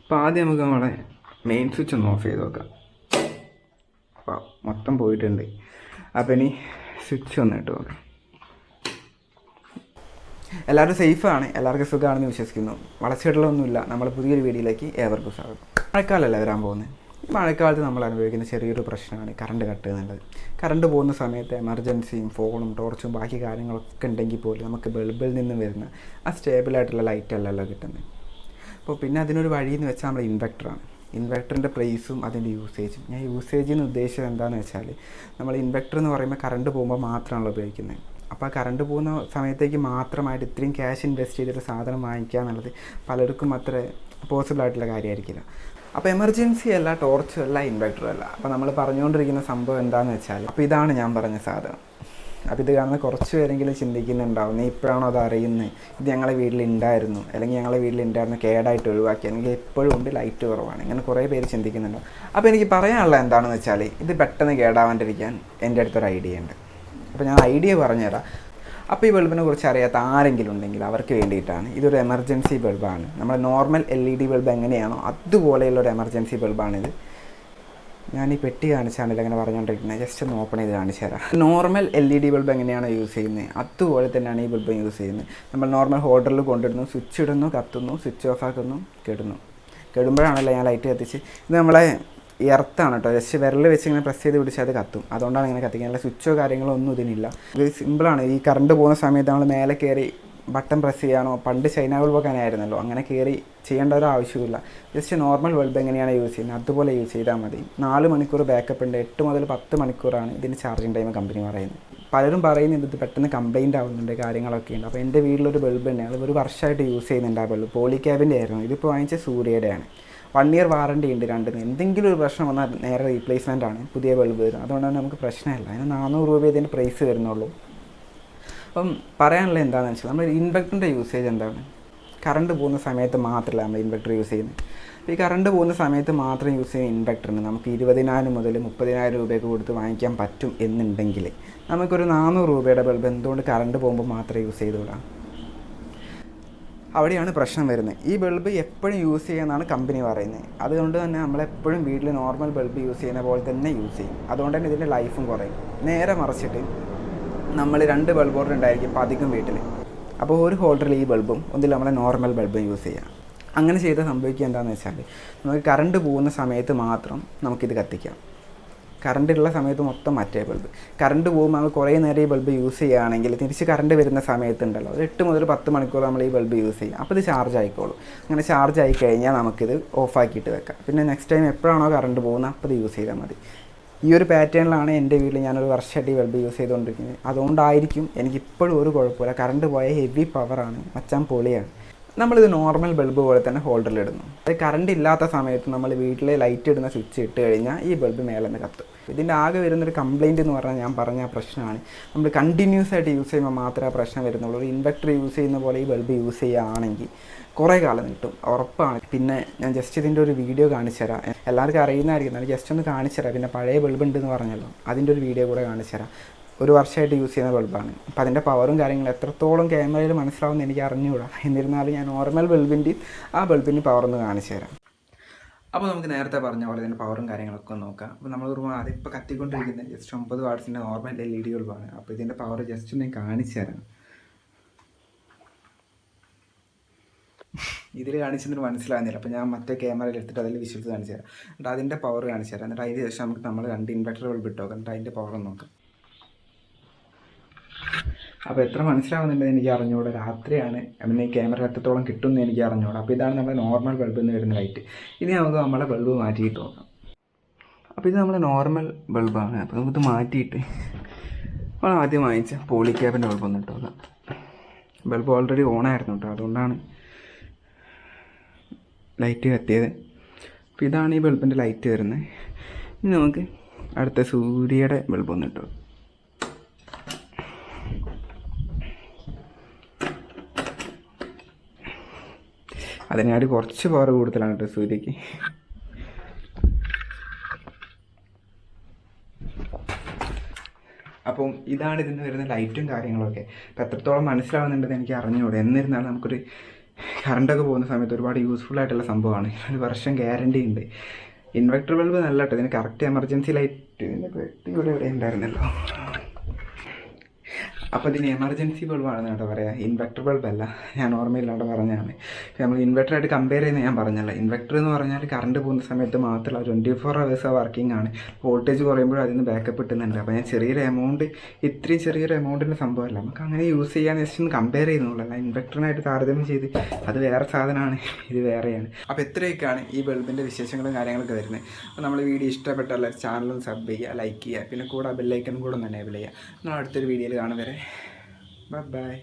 അപ്പോൾ ആദ്യം നമുക്ക് നമ്മളെ മെയിൻ സ്വിച്ച് ഒന്ന് ഓഫ് ചെയ്ത് നോക്കാം. അപ്പോൾ മൊത്തം പോയിട്ടുണ്ട്. അപ്പോൾ ഇനി സ്വിച്ച് ഒന്ന് ഇട്ട് നോക്കാം. എല്ലാവരും സേഫാണ്, എല്ലാവർക്കും സുഖമാണെന്ന് വിശ്വസിക്കുന്നു. വളച്ചിടലൊന്നുമില്ല. നമ്മൾ പുതിയൊരു വീഡിയോയിലേക്ക് ഏവർക്കും സ്വാഗതം. മഴക്കാലമല്ല വരാൻ പോകുന്നത്. ഈ മഴക്കാലത്ത് നമ്മൾ അനുഭവിക്കുന്ന ചെറിയൊരു പ്രശ്നമാണ് കറണ്ട് കട്ട് എന്നുള്ളത്. കറണ്ട് പോകുന്ന സമയത്ത് എമർജൻസിയും ഫോണും ടോർച്ചും ബാക്കി കാര്യങ്ങളൊക്കെ ഉണ്ടെങ്കിൽ പോലും നമുക്ക് ബൾബിൽ നിന്ന് വരുന്ന ആ സ്റ്റേബിളായിട്ടുള്ള ലൈറ്റ് അല്ലല്ലോ കിട്ടുന്നത്. അപ്പോൾ പിന്നെ അതിനൊരു വഴിയെന്ന് വെച്ചാൽ നമ്മൾ ഇൻവെർട്ടറാണ്. ഇൻവെർട്ടറിൻ്റെ പ്രൈസും അതിൻ്റെ യൂസേജും. ഞാൻ യൂസേജിൽ നിന്ന് ഉദ്ദേശിച്ചത് എന്താണെന്ന് വെച്ചാൽ, നമ്മൾ ഇൻവെർട്ടർ എന്ന് പറയുമ്പോൾ കറണ്ട് പോകുമ്പോൾ മാത്രമാണല്ലോ ഉപയോഗിക്കുന്നത്. അപ്പോൾ ആ കറണ്ട് പോകുന്ന സമയത്തേക്ക് മാത്രമായിട്ട് ഇത്രയും ക്യാഷ് ഇൻവെസ്റ്റ് ചെയ്തിട്ട് സാധനം വാങ്ങിക്കുക എന്നുള്ളത് പലർക്കും അത്ര പോസിബിൾ ആയിട്ടുള്ള കാര്യമായിരിക്കില്ല. അപ്പോൾ എമർജൻസി അല്ല, ടോർച്ചും അല്ല, ഇൻവെർട്ടറും അല്ല. അപ്പോൾ നമ്മൾ പറഞ്ഞുകൊണ്ടിരിക്കുന്ന സംഭവം എന്താണെന്ന് വെച്ചാൽ, അപ്പോൾ ഇതാണ് ഞാൻ പറഞ്ഞ സാധനം. അപ്പോൾ ഇത് കാണുന്ന കുറച്ച് പേരെങ്കിലും ചിന്തിക്കുന്നുണ്ടാവും, നീ ഇപ്പോഴാണോ അത് അറിയുന്നത്, ഇത് ഞങ്ങളെ വീട്ടിലുണ്ടായിരുന്നു, അല്ലെങ്കിൽ ഞങ്ങളെ വീട്ടിലുണ്ടായിരുന്നു കേടായിട്ട് ഒഴിവാക്കി, അല്ലെങ്കിൽ എപ്പോഴും ഉണ്ട് ലൈറ്റ് കുറവാണ്, ഇങ്ങനെ കുറേ പേര് ചിന്തിക്കുന്നുണ്ടാവും. അപ്പോൾ എനിക്ക് പറയാനുള്ളത് എന്താണെന്ന് വെച്ചാൽ, ഇത് പെട്ടെന്ന് കേടാവാണ്ടിരിക്കാൻ എൻ്റെ അടുത്തൊരു ഐഡിയ ഉണ്ട്. അപ്പോൾ ഞാൻ ഐഡിയ പറഞ്ഞുതരാം. അപ്പോൾ ഈ ബൾബിനെ കുറിച്ച് അറിയാത്ത ആരെങ്കിലും ഉണ്ടെങ്കിൽ അവർക്ക് വേണ്ടിയിട്ടാണ്. ഇതൊരു എമർജൻസി ബൾബാണ്. നമ്മൾ നോർമൽ LED ബൾബ് എങ്ങനെയാണോ അതുപോലെയുള്ളൊരു എമർജൻസി ബൾബാണിത്. ഞാൻ ഈ പെട്ടി കാണിച്ചാണില്ല അങ്ങനെ പറഞ്ഞുകൊണ്ടിരിക്കുന്നത്. ജസ്റ്റ് ഒന്ന് ഓപ്പൺ ചെയ്ത് കാണിച്ചു തരാം. നോർമൽ LED ബൾബ് എങ്ങനെയാണോ യൂസ് ചെയ്യുന്നത് അതുപോലെ തന്നെയാണ് ഈ ബൾബ് യൂസ് ചെയ്യുന്നത്. നമ്മൾ നോർമൽ ഹോൾഡറിൽ കൊണ്ടിടുന്നു, സ്വിച്ച് ഇടുന്നു, കത്തുന്നു, സ്വിച്ച് ഓഫ് ആക്കുന്നു, കെടുമ്പോഴാണല്ലോ ഞാൻ ലൈറ്റ് കത്തിച്ച്. ഇത് നമ്മളെ എർത്താണ് കേട്ടോ. ജസ്റ്റ് വിരൽ വെച്ച് ഇങ്ങനെ പ്രസ് ചെയ്ത് പിടിച്ചാൽ അത് കത്തും. അതുകൊണ്ടാണ് ഇങ്ങനെ കത്തിക്കുന്നത്. സ്വിച്ചോ കാര്യങ്ങളോ ഒന്നും ഇതിനില്ല. ഇത് സിമ്പിളാണ്. ഈ കറണ്ട് പോകുന്ന സമയത്ത് നമ്മൾ മേലെ കയറി ബട്ടൺ പ്രസ് ചെയ്യാനോ, പണ്ട് ചൈന ബൾബൊക്കെ ആയിരുന്നല്ലോ, അങ്ങനെ കയറി ചെയ്യേണ്ട ഒരു ആവശ്യമില്ല. ജസ്റ്റ് നോർമൽ ബൾബ് എങ്ങനെയാണ് യൂസ് ചെയ്യുന്നത് അതുപോലെ യൂസ് ചെയ്താൽ മതി. 4 മണിക്കൂർ ബാക്കപ്പ് ഉണ്ട്. 8 മുതൽ 10 മണിക്കൂറാണ് ഇതിന് ചാർജിങ് ടൈം കമ്പനി പറയുന്നത്. പലരും പറയുന്നത് ഇത് പെട്ടെന്ന് കംപ്ലൈൻറ്റ് ആവുന്നുണ്ട്, കാര്യങ്ങളൊക്കെ ഉണ്ട്. അപ്പോൾ എൻ്റെ വീട്ടിലൊരു ബൾബ് തന്നെ, അത് ഒരു വർഷമായിട്ട് യൂസ് ചെയ്യുന്നുണ്ട്. ആ ബൾബ് പോളിക്യാബിൻ്റെ ആയിരുന്നു. ഇതിപ്പോൾ വാങ്ങിച്ച സൂര്യയുടെയാണ്. 1 ഇയർ വാറണ്ടി ഉണ്ട് രണ്ടിന്. എന്തെങ്കിലും ഒരു പ്രശ്നം വന്നാൽ നേരെ റീപ്ലേസ്മെൻ്റ് ആണ്, പുതിയ ബൾബ് വരും. അതുകൊണ്ട് തന്നെ നമുക്ക് പ്രശ്നമില്ല. അതിന് 400 രൂപ ഇതിൻ്റെ പ്രൈസ് വരുന്നുള്ളൂ. അപ്പം പറയാനുള്ളത് എന്താണെന്ന് വെച്ചാൽ, നമ്മൾ ഇൻവെർട്ടറിൻ്റെ യൂസേജ് എന്താണ്? കറണ്ട് പോകുന്ന സമയത്ത് മാത്രമല്ല നമ്മൾ ഇൻവെർട്ടർ യൂസ് ചെയ്യുന്നത്. അപ്പോൾ ഈ കറണ്ട് പോകുന്ന സമയത്ത് മാത്രം യൂസ് ചെയ്യുന്ന ഇൻവെർട്ടറിന് നമുക്ക് 20,000 മുതൽ 30,000 രൂപയൊക്കെ കൊടുത്ത് വാങ്ങിക്കാൻ പറ്റും എന്നുണ്ടെങ്കിൽ, നമുക്കൊരു 400 രൂപയുടെ ബൾബ് എന്തുകൊണ്ട് കറണ്ട് പോകുമ്പോൾ മാത്രമേ യൂസ് ചെയ്തുകൂടാം? അവിടെയാണ് പ്രശ്നം വരുന്നത്. ഈ ബൾബ് എപ്പോഴും യൂസ് ചെയ്യുമെന്നാണ് കമ്പനി പറയുന്നത്. അതുകൊണ്ട് തന്നെ നമ്മളെപ്പോഴും വീട്ടിൽ നോർമൽ ബൾബ് യൂസ് ചെയ്യുന്ന പോലെ തന്നെ യൂസ് ചെയ്യും. അതുകൊണ്ട് തന്നെ ഇതിൻ്റെ ലൈഫും കുറയും. നേരെ മറിച്ചിട്ട് നമ്മൾ 2 ബൾബ് ഹോൾഡർ ഉണ്ടായിരിക്കും ഇപ്പോൾ അധികം വീട്ടിൽ. അപ്പോൾ ഒരു ഹോൾഡറിൽ ഈ ബൾബും ഒന്നിൽ നമ്മളെ നോർമൽ ബൾബും യൂസ് ചെയ്യാം. അങ്ങനെ ചെയ്താൽ സംഭവിക്കുക എന്താണെന്ന് വെച്ചാൽ, നമുക്ക് കറണ്ട് പോകുന്ന സമയത്ത് മാത്രം നമുക്കിത് കത്തിക്കാം. കറണ്ട് ഉള്ള സമയത്ത് മൊത്തം മറ്റേ ബൾബ്. കറണ്ട് പോകുമ്പോൾ നമ്മൾ കുറേ നേരം ഈ ബൾബ് യൂസ് ചെയ്യുകയാണെങ്കിൽ തിരിച്ച് കറണ്ട് വരുന്ന സമയത്തുണ്ടല്ലോ, 8 മുതൽ 10 മണിക്കൂർ നമ്മൾ ഈ ബൾബ് യൂസ് ചെയ്യും. അപ്പോൾ ഇത് ചാർജ് ആയിക്കോളും. അങ്ങനെ ചാർജ് ആയി കഴിഞ്ഞാൽ നമുക്കിത് ഓഫാക്കിയിട്ട് വെക്കാം. പിന്നെ നെക്സ്റ്റ് ടൈം എപ്പോഴാണോ കറണ്ട് പോകുന്നത് അപ്പോൾ ഇത് യൂസ് ചെയ്താൽ മതി. ഈ ഒരു പാറ്റേണിലാണ് എൻ്റെ വീട്ടിൽ ഞാനൊരു വർഷമായിട്ട് ഈ ബൾബ് യൂസ് ചെയ്തുകൊണ്ടിരിക്കുന്നത്. അതുകൊണ്ടായിരിക്കും എനിക്കിപ്പോഴും ഒരു കുഴപ്പമില്ല. കറണ്ട് പോയ ഹെവി പവറാണ്, മച്ചാൻ പൊളിയാണ്. നമ്മളിത് നോർമൽ ബൾബ് പോലെ തന്നെ ഹോൾഡറിലിടുന്നു. അത് കറണ്ട് ഇല്ലാത്ത സമയത്ത് നമ്മൾ വീട്ടിലെ ലൈറ്റ് ഇടുന്ന സ്വിച്ച് ഇട്ട് കഴിഞ്ഞാൽ ഈ ബൾബ് മേലെ നിന്ന് കത്തും. ഇതിൻ്റെ ആകെ വരുന്നൊരു കംപ്ലയിൻറ്റ് എന്ന് പറഞ്ഞാൽ, ഞാൻ പറഞ്ഞ ആ പ്രശ്നമാണ്, നമ്മൾ കണ്ടിന്യൂസ് ആയിട്ട് യൂസ് ചെയ്യുമ്പോൾ മാത്രമേ ആ പ്രശ്നം വരുന്നുള്ളൂ. ഒരു ഇൻവെർട്ടർ യൂസ് ചെയ്യുന്ന പോലെ ഈ ബൾബ് യൂസ് ചെയ്യുകയാണെങ്കിൽ കുറേ കാലം കിട്ടും, ഉറപ്പാണ്. പിന്നെ ഞാൻ ജസ്റ്റ് ഇതിൻ്റെ ഒരു വീഡിയോ കാണിച്ചു തരാം. എല്ലാവർക്കും അറിയുന്നതായിരിക്കും, ഞാൻ ജസ്റ്റ് ഒന്ന് കാണിച്ചു തരാം. പിന്നെ പഴയ ബൾബ് ഉണ്ടെന്ന് പറഞ്ഞല്ലോ, അതിൻ്റെ ഒരു വീഡിയോ കൂടെ കാണിച്ചു തരാം. ഒരു വർഷമായിട്ട് യൂസ് ചെയ്യുന്ന ബൾബാണ്. അപ്പോൾ അതിൻ്റെ പവറും കാര്യങ്ങളും എത്രത്തോളം ക്യാമറയിൽ മനസ്സിലാവുമെന്ന് എനിക്ക് അറിഞ്ഞുകൂടാ. എന്നിരുന്നാലും ഞാൻ നോർമൽ ബൾബിൻ്റെയും ആ ബൾബിൻ്റെ പവറൊന്ന് കാണിച്ചു തരാം. അപ്പോൾ നമുക്ക് നേരത്തെ പറഞ്ഞ പോലെ ഇതിൻ്റെ പവറും കാര്യങ്ങളൊക്കെ നോക്കാം. അപ്പോൾ നമ്മൾ അതിപ്പോൾ കത്തിക്കൊണ്ടിരിക്കുന്നത് ജസ്റ്റ് 9 വാട്ട്സിൻ്റെ നോർമൽ LED ബൾബാണ്. അപ്പോൾ ഇതിൻ്റെ പവർ ജസ്റ്റ് ഒന്ന് കാണിച്ചു തരാം. ഇതിൽ കാണിച്ചെന്നിട്ട് മനസ്സിലാകുന്നില്ല. അപ്പോൾ ഞാൻ മറ്റേ ക്യാമറയിൽ എടുത്തിട്ട് അതിൽ വിഷ്വൽസ് കാണിച്ചു തരാം. എന്നിട്ട് അതിൻ്റെ പവർ കാണിച്ചു തരാം. എന്നിട്ട് അതിന് ശേഷം നമുക്ക് നമ്മൾ 2 ഇൻവെർട്ടർ ബൾബ് ഇട്ടോ, എന്നിട്ട് അതിൻ്റെ പവർ നോക്കാം. അപ്പോൾ എത്ര മനസ്സിലാവുന്നുണ്ടെന്ന് എനിക്ക് അറിഞ്ഞുകൂടാ. രാത്രിയാണ്, പിന്നെ ഈ ക്യാമറ എത്രത്തോളം കിട്ടുമെന്ന് എനിക്ക് അറിഞ്ഞുകൂടാ. അപ്പോൾ ഇതാണ് നമ്മുടെ നോർമൽ ബൾബിൽ നിന്ന് വരുന്ന ലൈറ്റ്. ഇനി നമുക്ക് നമ്മളെ ബൾബ് മാറ്റിയിട്ട് നോക്കാം. അപ്പോൾ ഇത് നമ്മുടെ നോർമൽ ബൾബാണ്. അപ്പോൾ നമുക്കിത് മാറ്റിയിട്ട് നമ്മൾ ആദ്യം വാങ്ങിച്ച പോളിക്യാബിൻ്റെ ബൾബ് ഒന്ന് ഇട്ട് നോക്കാം. ബൾബ് ഓൾറെഡി ഓണായിരുന്നു കേട്ടോ, അതുകൊണ്ടാണ് ലൈറ്റ് കത്തിയത്. അപ്പോൾ ഇതാണ് ഈ ബൾബിൻ്റെ ലൈറ്റ് വരുന്നത്. ഇനി നമുക്ക് അടുത്ത സൂര്യയുടെ ബൾബ് ഒന്ന് ഇട്ടു. അതിനായിട്ട് കുറച്ച് പവർ കൂടുതലാണ് കേട്ടോ സൂര്യക്ക്. അപ്പം ഇതാണ് ഇതിന് വരുന്ന ലൈറ്റും കാര്യങ്ങളൊക്കെ. അപ്പോൾ എത്രത്തോളം മനസ്സിലാവുന്നുണ്ടെന്ന് എനിക്ക് അറിഞ്ഞുകൂടെ. എന്നിരുന്നാലും നമുക്കൊരു കറണ്ടൊക്കെ പോകുന്ന സമയത്ത് ഒരുപാട് യൂസ്ഫുൾ ആയിട്ടുള്ള സംഭവമാണ്. 1 വർഷം ഗ്യാരണ്ടി ഉണ്ട്. ഇൻവെർട്ടർ ബൾബ് നല്ല കേട്ടോ, ഇതിന് കറക്റ്റ് എമർജൻസി ലൈറ്റ് ഇതിൻ്റെ പെട്ടി ഇവിടെ ഉണ്ടായിരുന്നല്ലോ. അപ്പോൾ ഇതിന് എമർജൻസി ബൾബാണെന്ന് കേട്ടോ പറയുക, ഇൻവെർട്ടർ ബൾബല്ല. ഞാൻ ഓർമ്മയില്ലാണ്ട് പറഞ്ഞതാണ്. നമ്മൾ ഇൻവെർട്ടറായിട്ട് കമ്പയർ ചെയ്യുന്നത് ഞാൻ പറഞ്ഞല്ലോ. ഇൻവെർട്ടർ എന്ന് പറഞ്ഞാൽ കറണ്ട് പോകുന്ന സമയത്ത് മാത്രമല്ല 24 hours വർക്കിംഗ് ആണ്. വോൾട്ടേജ് കുറയുമ്പോഴും അതിന് ബാക്കപ്പ് കിട്ടുന്നുണ്ട്. അപ്പോൾ ഞാൻ ചെറിയൊരു എമൗണ്ട്, ഇത്രയും ചെറിയൊരു എമൗണ്ടിൻ്റെ സംഭവമല്ല, നമുക്ക് അങ്ങനെ യൂസ് ചെയ്യാൻ ജസ്റ്റ് ഒന്ന് കമ്പയർ ചെയ്യുന്നുള്ളൂ. അല്ല ഇൻവെർട്ടറിനായിട്ട് താരതമ്യം ചെയ്ത് അത് വേറെ സാധനമാണ്, ഇത് വേറെയാണ്. അപ്പോൾ ഇത്രയൊക്കെയാണ് ഈ ബൾബിൻ്റെ വിശേഷങ്ങളും കാര്യങ്ങളൊക്കെ വരുന്നത്. അപ്പോൾ നമ്മൾ വീഡിയോ ഇഷ്ടപ്പെട്ടാൽ ചാനലും സബ് ചെയ്യുക, ലൈക്ക് ചെയ്യുക, പിന്നെ കൂടെ ബെല്ലൈക്കനും കൂടെ ഒന്ന് എനേബിൾ ചെയ്യുക. നമ്മൾ അടുത്തൊരു വീഡിയോയിൽ കാണും വരെ. Bye bye.